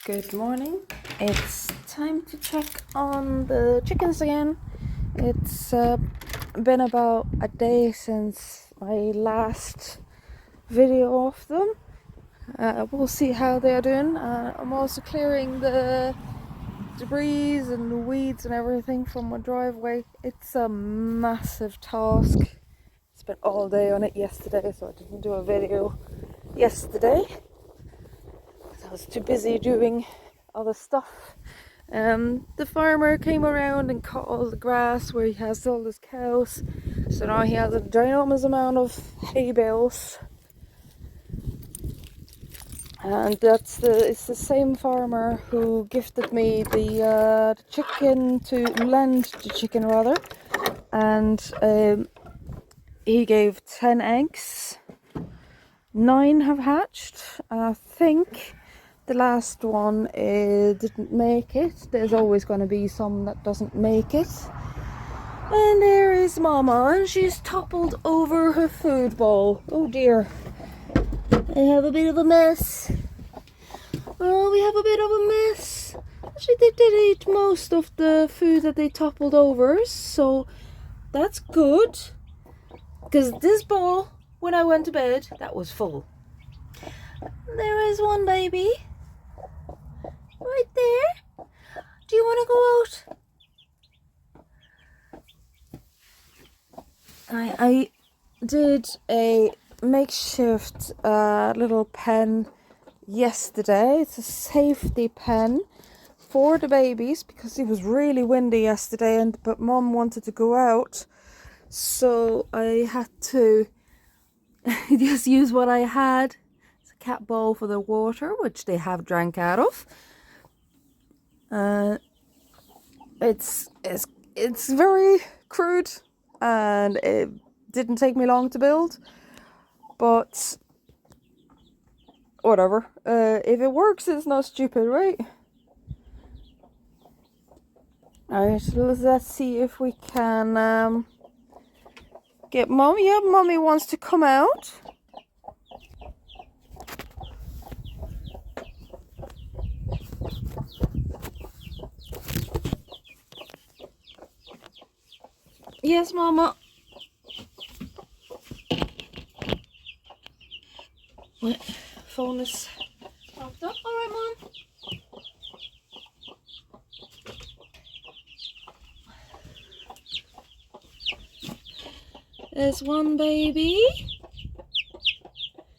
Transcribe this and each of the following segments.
Good morning. It's time to check on the chickens again. It's been about a day since my last video of them. We'll see how they're doing. I'm also clearing the debris and the weeds and everything from my driveway. It's a massive task. Spent all day on it yesterday, so I didn't do a video yesterday. I was too busy doing other stuff. The farmer came around and cut all the grass where he has all his cows, so now he has a ginormous amount of hay bales, and it's the same farmer who gifted me the chicken to lend the chicken rather, and he gave 10 eggs. 9 have hatched. I think the last one didn't make it. There's always going to be some that doesn't make it. And there is Mama, and she's toppled over her food bowl. Oh dear. I have a bit of a mess. Oh, we have a bit of a mess. Actually, they did eat most of the food that they toppled over, so that's good. Because this bowl, when I went to bed, that was full. There is one baby. Right there. Do you want to go out? I did a makeshift little pen yesterday. It's a safety pen for the babies because it was really windy yesterday, but Mom wanted to go out, so I had to just use what I had. It's a cat bowl for the water, which they have drank out of. It's very crude, and it didn't take me long to build, but whatever. If it works, it's not stupid, right? Alright, so let's see if we can get Mommy. Yeah, Mommy wants to come out. Yes, Mama. My phone is popped up. Alright, Mom. There's one baby.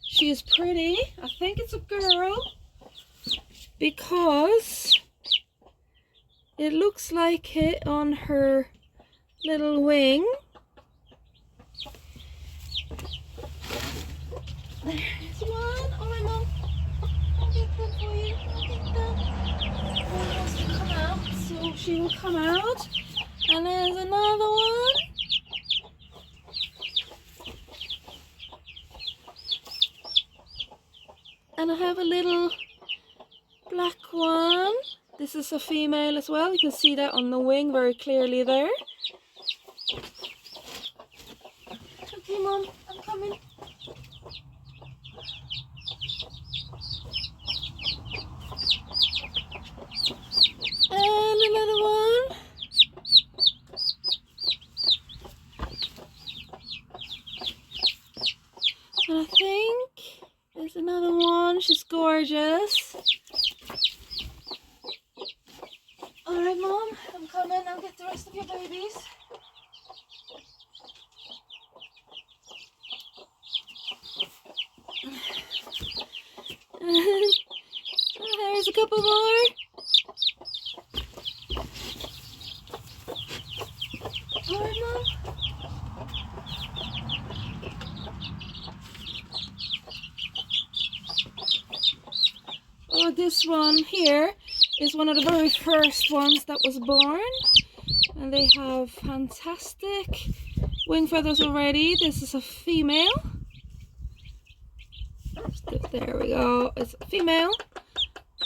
She is pretty. I think it's a girl because it looks like it on her little wing. There's one. Alright, Mom. I'll get that for you. I'll get that. One wants to come out, so she will come out. And there's another one. And I have a little black one. This is a female as well. You can see that on the wing very clearly there. Okay, Mom, I'm coming. And another one. And I think there's another one. She's gorgeous. Alright, Mom, I'm coming. I'll get the rest of your babies. There's a couple more. Alright, Mom. Oh, this one here is one of the very first ones that was born, and they have fantastic wing feathers already. This is a female. There we go. It's a female.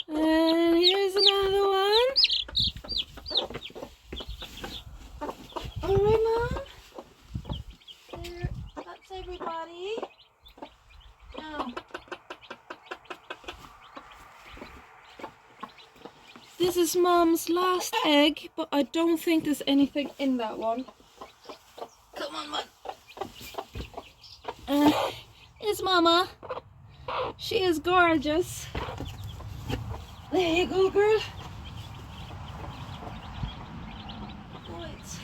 And here's another one. Alright, Mom. There, that's everybody. Now, This is Mom's last egg, but I don't think there's anything in that one. Come on, Mom. It's Mama. She is gorgeous. There you go, girl. Right.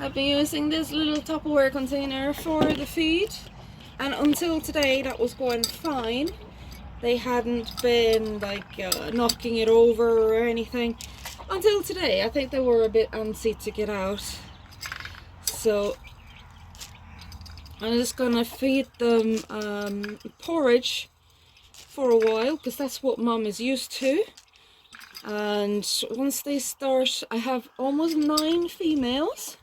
I've been using this little Tupperware container for the feed, and until today that was going fine. They hadn't been like knocking it over or anything until today. I think they were a bit antsy to get out, so I'm just gonna feed them porridge for a while, because that's what Mum is used to. And once they start, I have almost 9 females,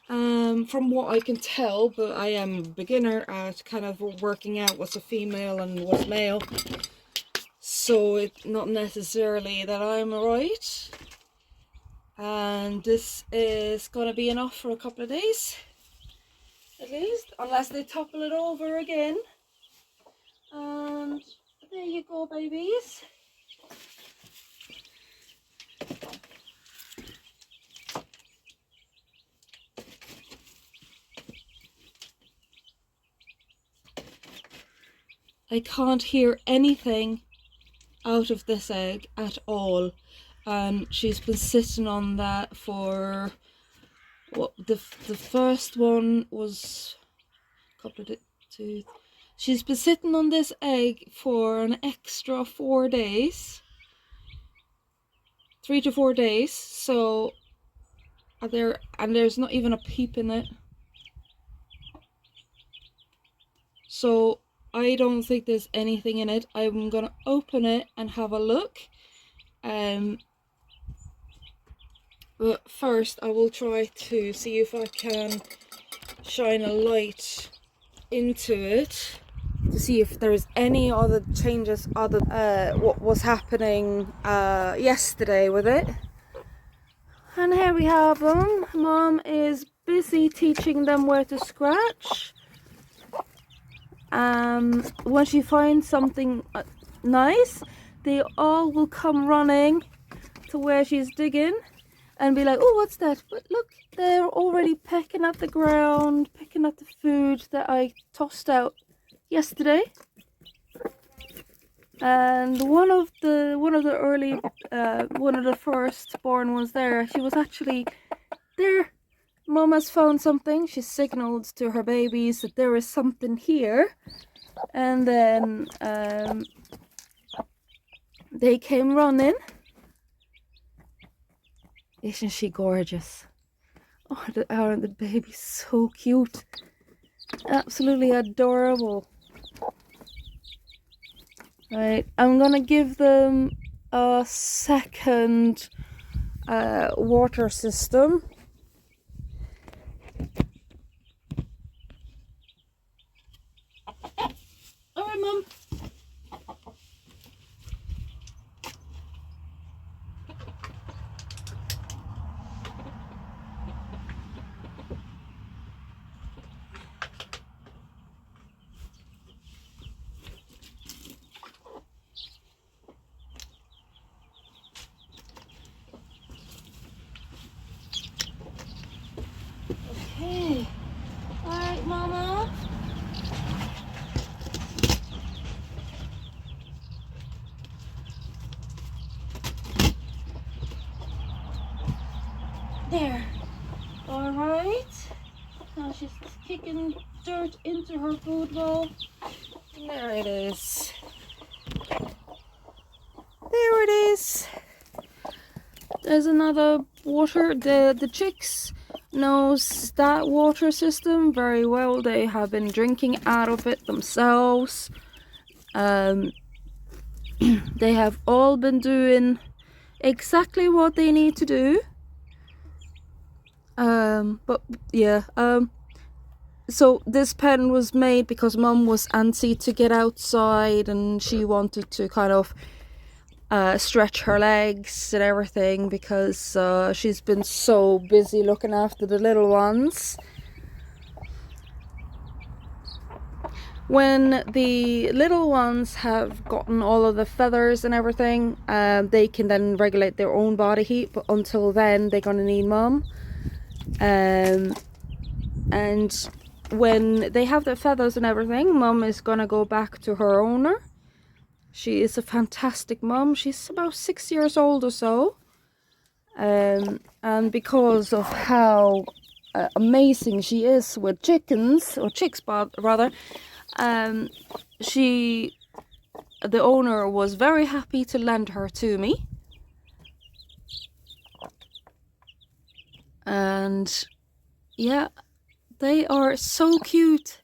from what I can tell, but I am a beginner at kind of working out what's a female and what's male, so it's not necessarily that I'm right. And this is gonna be enough for a couple of days at least, unless they topple it over again. And there you go, babies. I can't hear anything out of this egg at all. She's been sitting on that for what, the first one was a couple of two. She's been sitting on this egg for an extra 4 days, 3 to 4 days. So there's not even a peep in it. So I don't think there's anything in it. I'm gonna open it and have a look. But first I will try to see if I can shine a light into it to see if there's any other changes other what was happening yesterday with it. And here we have them. Mom is busy teaching them where to scratch. When she finds something nice, they all will come running to where she's digging and be like, oh, what's that? But look, they're already pecking at the ground, picking at the food that I tossed out yesterday. And one of the first born ones there, she was actually there. Mom has found something. She signaled to her babies that there is something here, and then they came running. Isn't she gorgeous? Oh, aren't the babies so cute? Absolutely adorable. Right, I'm gonna give them a second water system. Alright, Mum. Okay. Alright, Mama. There. Alright. Now she's kicking dirt into her food bowl. And there it is. There it is. There's another water. The chicks knows that water system very well. They have been drinking out of it themselves. They have all been doing exactly what they need to do. But yeah, so this pen was made because Mum was antsy to get outside, and she wanted to kind of stretch her legs and everything, because she's been so busy looking after the little ones. When the little ones have gotten all of the feathers and everything, they can then regulate their own body heat, but until then they're going to need mum. And when they have their feathers and everything, mum is going to go back to her owner. She is a fantastic mum. She's about 6 years old or so. And because of how amazing she is with chickens, or chicks rather, the owner was very happy to lend her to me. And yeah, they are so cute.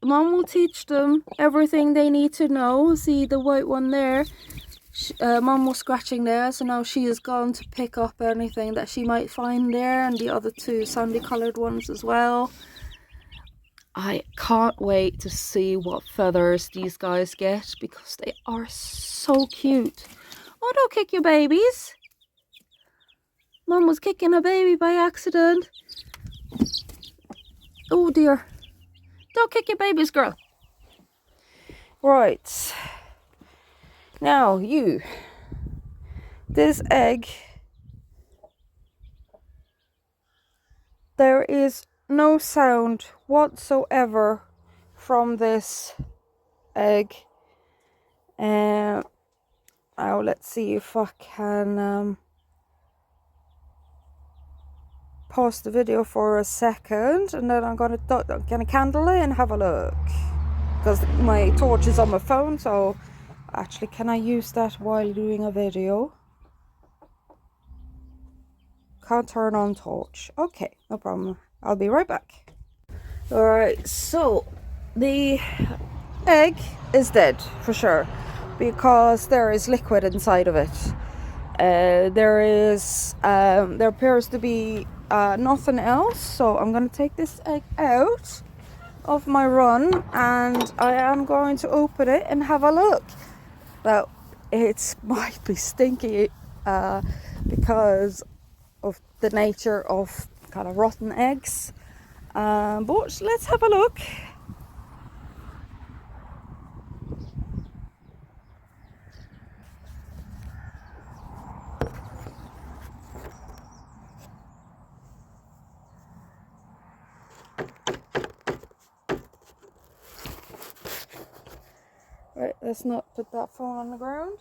Mom will teach them everything they need to know. See the white one there? Mom was scratching there, so now she is gone to pick up anything that she might find there, and the other two sandy coloured ones as well. I can't wait to see what feathers these guys get, because they are so cute. Oh, don't kick your babies. Mum was kicking a baby by accident. Oh dear. Don't kick your babies, girl. Right. Now this egg, there is no sound whatsoever from this egg. Now let's see if I can pause the video for a second, and then I'm gonna get a candle and have a look, because my torch is on my phone. So actually, can I use that while doing a video? Can't turn on torch. Okay, no problem. I'll be right back. Alright, so the egg is dead for sure, because there is liquid inside of it. There appears to be nothing else, so I'm going to take this egg out of my run, and I am going to open it and have a look. Now, it might be stinky because of the nature of kind of rotten eggs, but let's have a look. Right, let's not put that phone on the ground.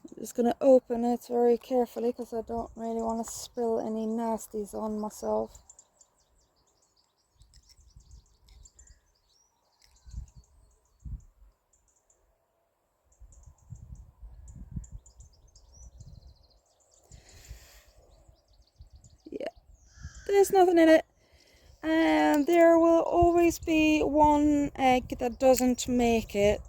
I'm just going to open it very carefully, because I don't really want to spill any nasties on myself. Yeah, there's nothing in it. And there will always be one egg that doesn't make it.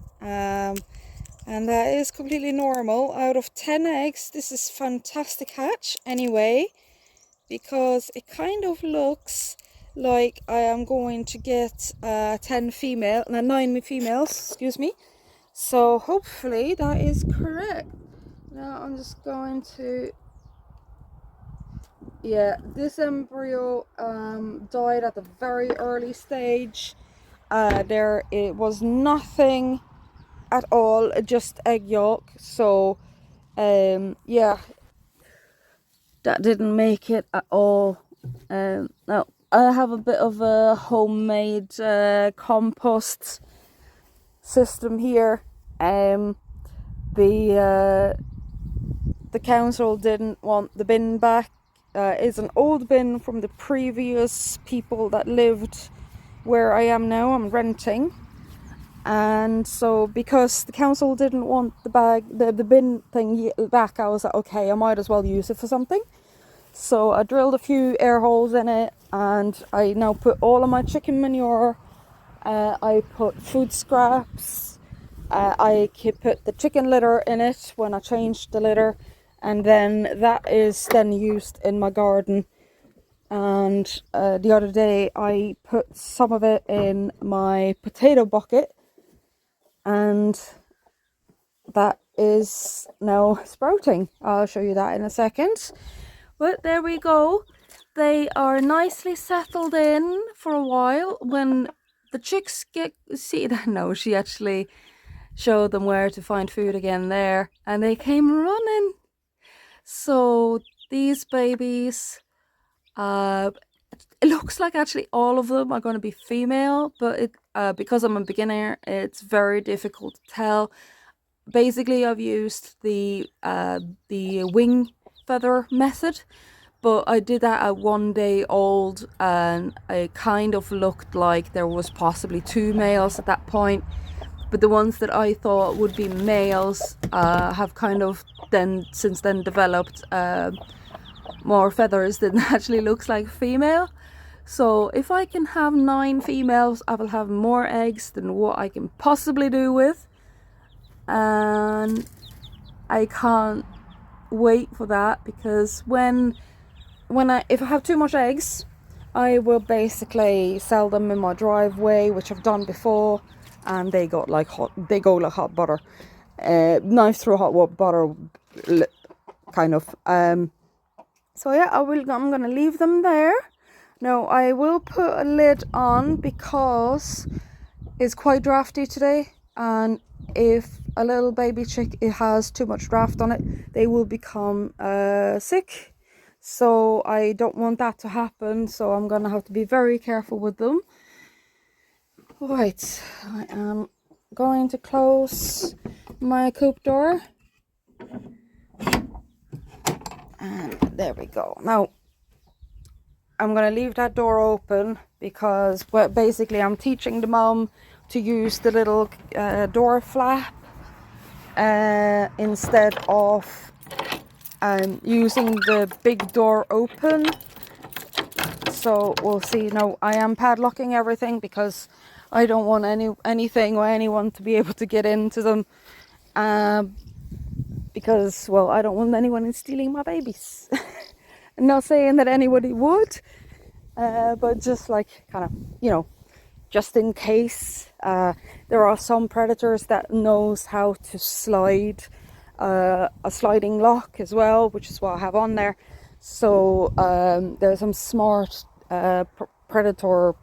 And that is completely normal. Out of 10 eggs, this is fantastic hatch anyway, because it kind of looks like I am going to get 9 females, excuse me. So hopefully that is correct. Now I'm just going to, yeah, this embryo died at the very early stage. It was nothing at all, just egg yolk. So yeah, that didn't make it at all. Now I have a bit of a homemade compost system here. The council didn't want the bin back. It's an old bin from the previous people that lived where I am now. I'm renting. And so because the council didn't want the bin thing back, I was like, okay, I might as well use it for something. So I drilled a few air holes in it, and I now put all of my chicken manure. I put food scraps. I put the chicken litter in it when I changed the litter, and then that is then used in my garden. and the other day I put some of it in my potato bucket, and that is now sprouting. I'll show you that in a second. But there we go. They are nicely settled in for a while. When the chicks see that, no, she actually showed them where to find food again there, and they came running. So these babies, it looks like actually all of them are going to be female, but because I'm a beginner, it's very difficult to tell. Basically, I've used the wing feather method, but I did that at 1 day old, and it kind of looked like there was possibly 2 males at that point. But the ones that I thought would be males have kind of since then developed more feathers that actually looks like female. So if I can have 9 females, I will have more eggs than what I can possibly do with. And I can't wait for that, because if I have too much eggs, I will basically sell them in my driveway, which I've done before, and they go like hot butter, knife through hot butter, kind of. So yeah, I'm gonna leave them there. Now I will put a lid on because it's quite drafty today, and if a little baby chick has too much draft on it, they will become sick. So I don't want that to happen, so I'm gonna have to be very careful with them. Right, I am going to close my coop door, and there we go. Now I'm gonna leave that door open because basically I'm teaching the mum to use the little door flap instead of using the big door open. So we'll see. Now I am padlocking everything because I don't want anything or anyone to be able to get into them, because, well, I don't want anyone stealing my babies. I'm not saying that anybody would, but just like kind of, just in case. There are some predators that knows how to slide a sliding lock as well, which is what I have on there. So there's some smart predator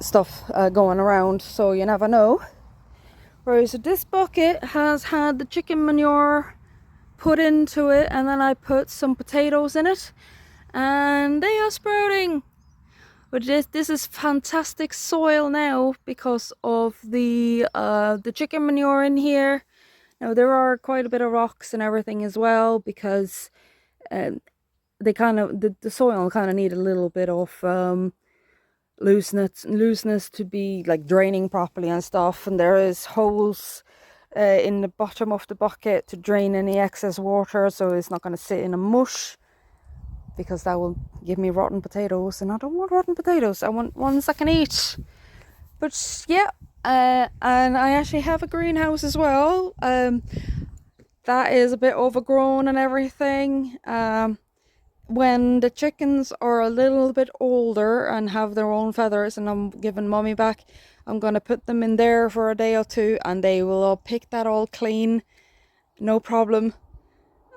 stuff going around, so you never know. Right, so this bucket has had the chicken manure put into it, and then I put some potatoes in it, and they are sprouting. But this is fantastic soil now because of the chicken manure in here. Now there are quite a bit of rocks and everything as well, because they kind of the soil kind of need a little bit of looseness to be like draining properly and stuff. And there is holes in the bottom of the bucket to drain any excess water, so it's not going to sit in a mush, because that will give me rotten potatoes, and I don't want rotten potatoes. I want ones I can eat. But yeah, and I actually have a greenhouse as well. That is a bit overgrown and everything. When the chickens are a little bit older and have their own feathers and I'm giving mommy back, I'm going to put them in there for a day or two, and they will all pick that all clean, no problem.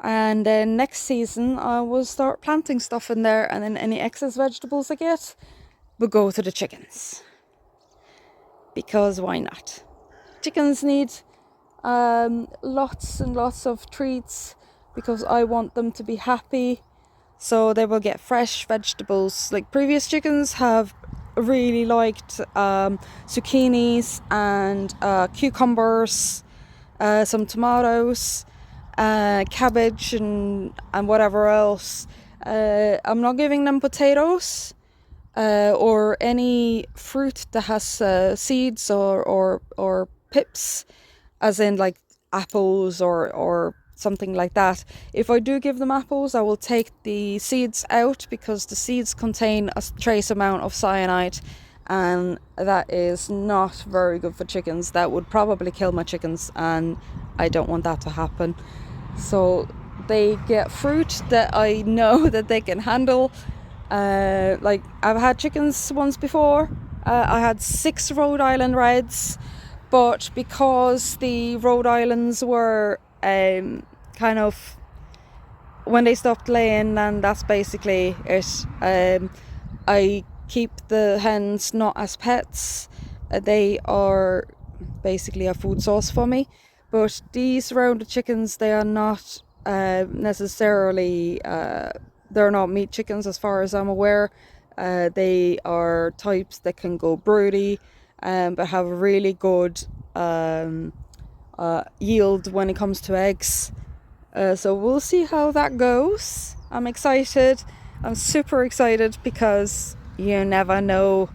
And then next season I will start planting stuff in there, and then any excess vegetables I get will go to the chickens, because why not? Chickens need lots and lots of treats, because I want them to be happy. So they will get fresh vegetables. Like previous chickens have really liked zucchinis and cucumbers, some tomatoes, cabbage and whatever else. I'm not giving them potatoes or any fruit that has seeds or pips, as in like apples or something like that. If I do give them apples, I will take the seeds out, because the seeds contain a trace amount of cyanide, and that is not very good for chickens. That would probably kill my chickens, and I don't want that to happen. So they get fruit that I know that they can handle. Like I've had chickens once before. I had 6 Rhode Island Reds, but because the Rhode Islands were kind of, when they stopped laying, and that's basically it. I keep the hens not as pets. They are basically a food source for me. But these rounded chickens, they are not necessarily, they're not meat chickens as far as I'm aware. They are types that can go broody, but have a really good yield when it comes to eggs. So we'll see how that goes. I'm excited. I'm super excited because you never know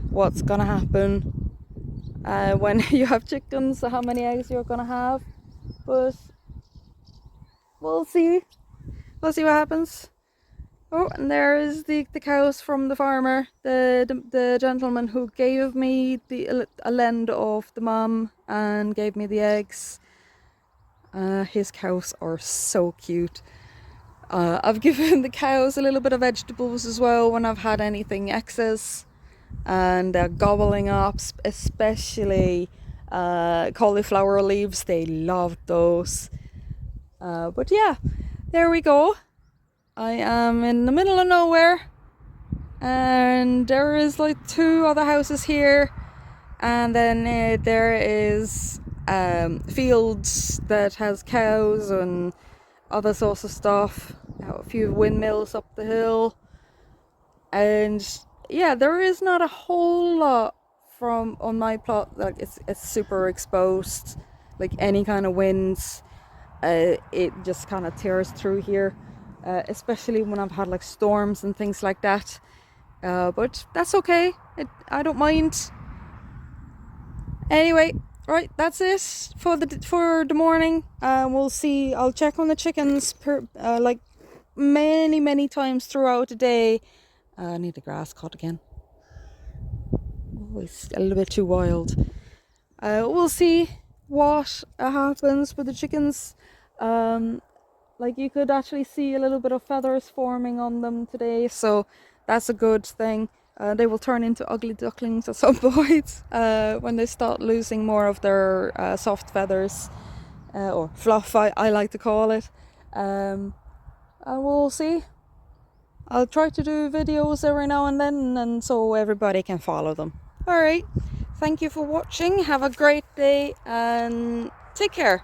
what's gonna happen when you have chickens, how many eggs you're gonna have. But we'll see. We'll see what happens. Oh, and there is the cows from the farmer, the gentleman who gave me a lend of the mum and gave me the eggs. His cows are so cute. I've given the cows a little bit of vegetables as well when I've had anything excess, and they're gobbling up, especially cauliflower leaves. They love those. But yeah, there we go. I am in the middle of nowhere, and there is like 2 other houses here, and then there is fields that has cows and other sorts of stuff. A few windmills up the hill, and yeah, there is not a whole lot from on my plot. Like it's super exposed. Like any kind of winds, it just kind of tears through here, especially when I've had like storms and things like that. But that's okay. I don't mind. Anyway, right, that's it for the morning. We'll see. I'll check on the chickens like many times throughout the day. I need the grass cut again. Oh, it's a little bit too wild. We'll see what happens with the chickens. Like you could actually see a little bit of feathers forming on them today, so that's a good thing. They will turn into ugly ducklings at some point when they start losing more of their soft feathers, or fluff, I like to call it. And we'll see. I'll try to do videos every now and then, and so everybody can follow them. Alright, thank you for watching. Have a great day and take care.